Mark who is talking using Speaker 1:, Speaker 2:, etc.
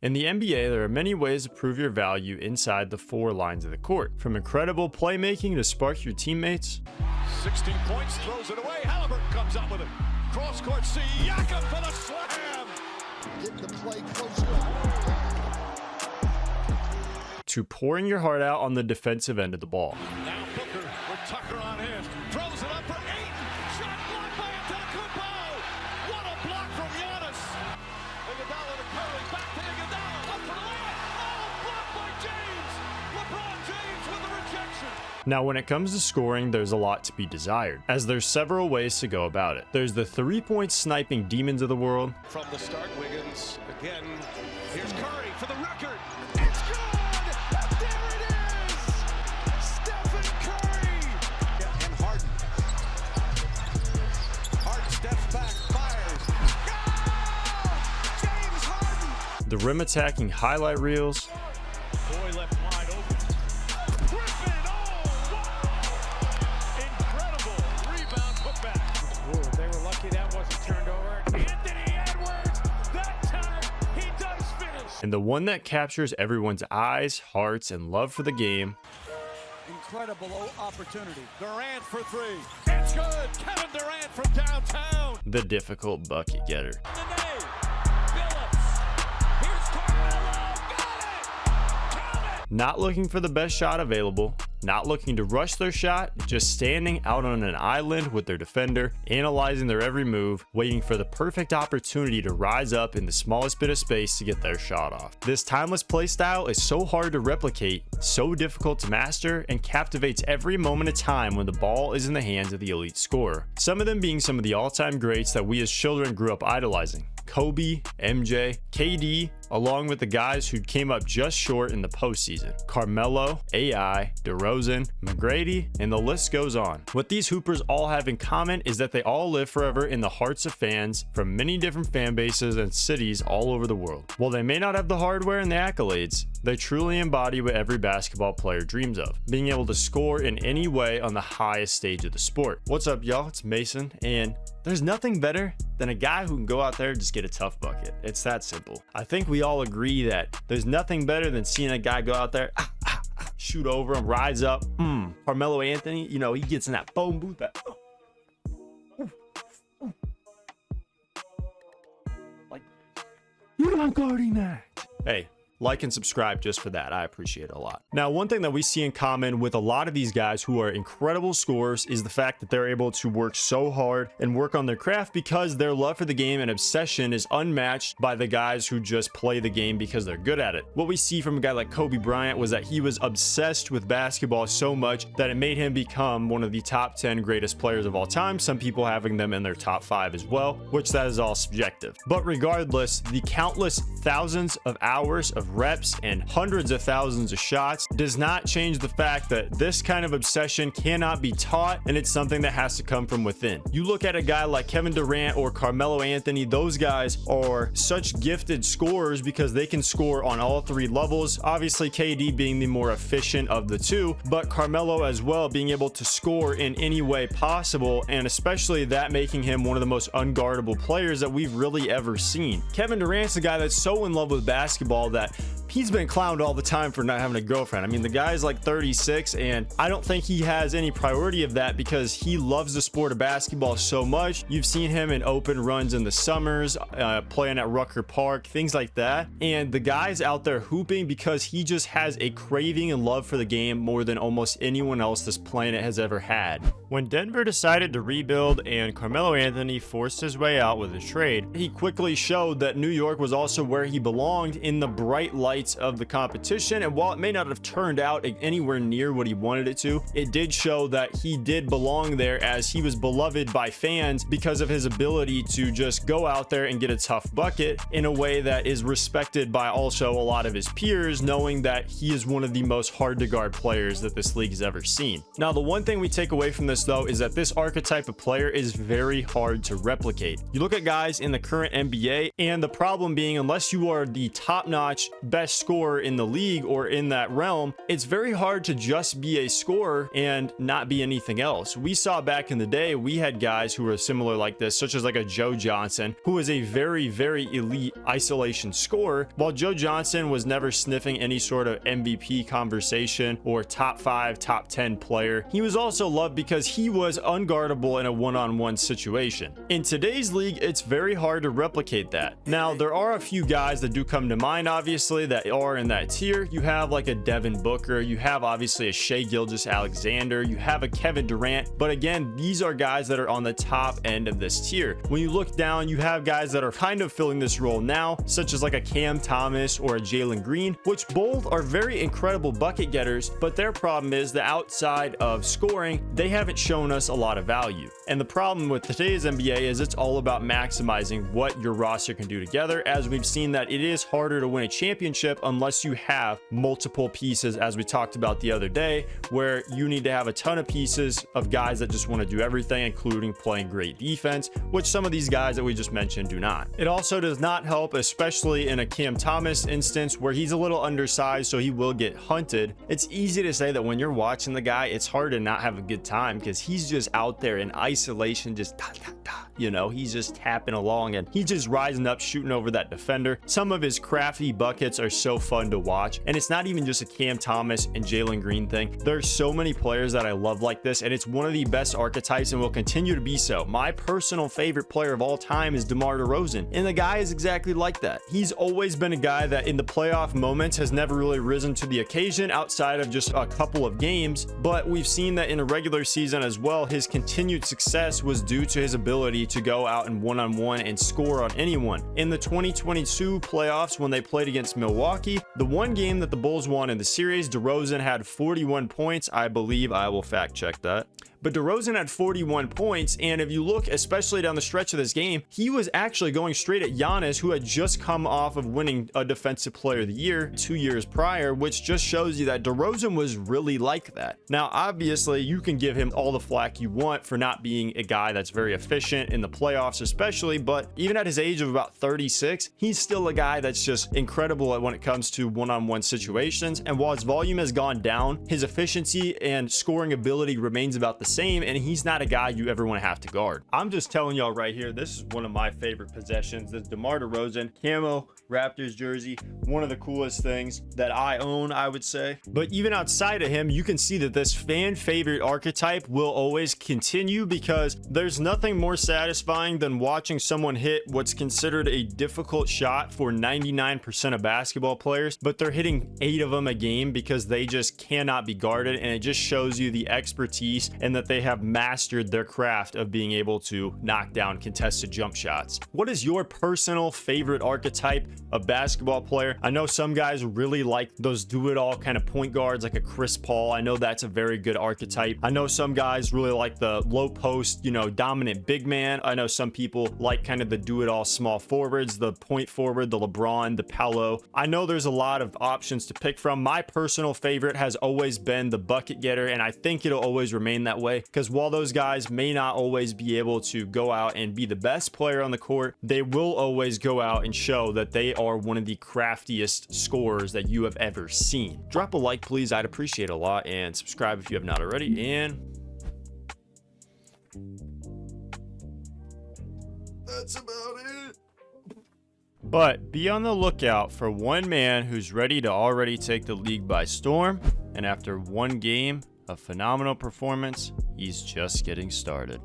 Speaker 1: In the NBA, there are many ways to prove your value inside the 4 lines of the court, from incredible playmaking to spark your teammates.
Speaker 2: 16 points, throws it away. Halliburton comes up with it. Cross court, Siakam for the slam.
Speaker 3: Get the play closer.
Speaker 1: To pouring your heart out on the defensive end of the ball.
Speaker 2: Now Booker with Tucker on him. Throws it up for Ayton. Shot blocked by Antetokounmpo. What a block from Giannis. Iguodala to Curry. Back to Iguodala. Up for the layup. Oh, blocked by James. LeBron James with the rejection.
Speaker 1: Now, when it comes to scoring, there's a lot to be desired, as there's several ways to go about it. There's the 3-point sniping demons of the world.
Speaker 2: From the start, Wiggins again. Here's Curry for the record. It's good. There it is. Stephen Curry. And Harden. Harden steps back, fires. Goal! James Harden.
Speaker 1: The rim attacking highlight reels.
Speaker 2: Boy left wide open. Griffin, oh, wow! Incredible rebound putback. Ooh, they were lucky that wasn't turned over. Anthony Edwards, that time he does finish.
Speaker 1: And the one that captures everyone's eyes, hearts, and love for the game.
Speaker 4: Incredible opportunity.
Speaker 2: Durant for 3. It's good. Kevin Durant from downtown.
Speaker 1: The difficult bucket getter.
Speaker 2: Nene. Phillips. Here's Carmelo. Got it. Count it.
Speaker 1: Not looking for the best shot available, not looking to rush their shot, just standing out on an island with their defender, analyzing their every move, waiting for the perfect opportunity to rise up in the smallest bit of space to get their shot off. This timeless play style is so hard to replicate, so difficult to master, and captivates every moment of time when the ball is in the hands of the elite scorer. Some of them being some of the all-time greats that we as children grew up idolizing. Kobe, MJ, KD, along with the guys who came up just short in the postseason. Carmelo, AI, DeRozan, McGrady, and the list goes on. What these hoopers all have in common is that they all live forever in the hearts of fans from many different fan bases and cities all over the world. While they may not have the hardware and the accolades, they truly embody what every basketball player dreams of, being able to score in any way on the highest stage of the sport. What's up, y'all? It's Mason, and there's nothing better than a guy who can go out there and just get a tough bucket. It's that simple. I think we all agree that there's nothing better than seeing a guy go out there, shoot over him, rise up. Carmelo Anthony, you know, he gets in that phone booth. Like, you're not guarding that. Hey, like and subscribe just for that. I appreciate it a lot. Now, one thing that we see in common with a lot of these guys who are incredible scorers is the fact that they're able to work so hard and work on their craft because their love for the game and obsession is unmatched by the guys who just play the game because they're good at it. What we see from a guy like Kobe Bryant was that he was obsessed with basketball so much that it made him become one of the top 10 greatest players of all time, some people having them in their top 5 as well, which that is all subjective. But regardless, the countless thousands of hours of reps and hundreds of thousands of shots does not change the fact that this kind of obsession cannot be taught, and it's something that has to come from within. You look at a guy like Kevin Durant or Carmelo Anthony, those guys are such gifted scorers because they can score on all 3 levels. Obviously KD being the more efficient of the two, but Carmelo as well being able to score in any way possible, and especially that making him one of the most unguardable players that we've really ever seen. Kevin Durant's the guy that's so in love with basketball that he's been clowned all the time for not having a girlfriend. I mean, the guy's like 36, and I don't think he has any priority of that because he loves the sport of basketball so much. You've seen him in open runs in the summers, playing at Rucker Park, things like that. And the guy's out there hooping because he just has a craving and love for the game more than almost anyone else this planet has ever had. When Denver decided to rebuild and Carmelo Anthony forced his way out with a trade, he quickly showed that New York was also where he belonged in the bright lights of the competition. And while it may not have turned out anywhere near what he wanted it to, it did show that he did belong there, as he was beloved by fans because of his ability to just go out there and get a tough bucket in a way that is respected by also a lot of his peers, knowing that he is one of the most hard to guard players that this league has ever seen. Now, the one thing we take away from this though is that this archetype of player is very hard to replicate. You look at guys in the current NBA, and the problem being, unless you are the top-notch best best scorer in the league or in that realm, it's very hard to just be a scorer and not be anything else. We saw back in the day, we had guys who were similar like this, such as like a Joe Johnson, who was a very, very elite isolation scorer, while Joe Johnson was never sniffing any sort of MVP conversation or top 5, top 10 player. He was also loved because he was unguardable in a one-on-one situation. In today's league, it's very hard to replicate that. Now, there are a few guys that do come to mind, obviously, that are in that tier. You have like a Devin Booker, you have obviously a Shai Gilgeous-Alexander, you have a Kevin Durant, but again, these are guys that are on the top end of this tier. When you look down, you have guys that are kind of filling this role now, such as like a Cam Thomas or a Jalen Green, which both are very incredible bucket getters, but their problem is that outside of scoring, they haven't shown us a lot of value. And the problem with today's NBA is it's all about maximizing what your roster can do together, as we've seen that it is harder to win a championship unless you have multiple pieces, as we talked about the other day, where you need to have a ton of pieces of guys that just want to do everything, including playing great defense, which some of these guys that we just mentioned do not. It also does not help, especially in a Cam Thomas instance where he's a little undersized, so he will get hunted. It's easy to say that when you're watching the guy, it's hard to not have a good time because he's just out there in isolation, just you know, he's just tapping along and he's just rising up, shooting over that defender. Some of his crafty buckets are so fun to watch, and it's not even just a Cam Thomas and Jalen Green thing. There's so many players that I love like this, and it's one of the best archetypes and will continue to be so. My personal favorite player of all time is DeMar DeRozan, and the guy is exactly like that. He's always been a guy that in the playoff moments has never really risen to the occasion outside of just a couple of games, but we've seen that in a regular season as well, his continued success was due to his ability to go out and one-on-one and score on anyone. In the 2022 playoffs, when they played against Milwaukee, the one game that the Bulls won in the series, DeRozan had 41 points. I believe, I will fact check that, but DeRozan had 41 points, and if you look especially down the stretch of this game, he was actually going straight at Giannis, who had just come off of winning a Defensive Player of the Year 2 years prior, which just shows you that DeRozan was really like that. Now, obviously, you can give him all the flack you want for not being a guy that's very efficient in the playoffs especially, but even at his age of about 36, he's still a guy that's just incredible at when it comes to one-on-one situations, and while his volume has gone down, his efficiency and scoring ability remains about the same, and he's not a guy you ever want to have to guard. I'm just telling y'all right here, this is one of my favorite possessions. This DeMar DeRozan camo Raptors jersey, one of the coolest things that I own, I would say. But even outside of him, you can see that this fan favorite archetype will always continue, because there's nothing more satisfying than watching someone hit what's considered a difficult shot for 99% of basketball players, but they're hitting 8 of them a game because they just cannot be guarded, and it just shows you the expertise and that they have mastered their craft of being able to knock down contested jump shots. What is your personal favorite archetype of basketball player? I know some guys really like those do-it-all kind of point guards like a Chris Paul. I know that's a very good archetype. I know some guys really like the low post, you know, dominant big man. I know some people like kind of the do-it-all small forwards, the point forward, the LeBron, the Paolo. I know there's a lot of options to pick from. My personal favorite has always been the bucket getter, and I think it'll always remain that way, because while those guys may not always be able to go out and be the best player on the court, they will always go out and show that they are one of the craftiest scorers that you have ever seen. Drop a like, please. I'd appreciate it a lot, and subscribe if you have not already. And that's about it. But be on the lookout for one man who's ready to already take the league by storm, and after one game of phenomenal performance, he's just getting started.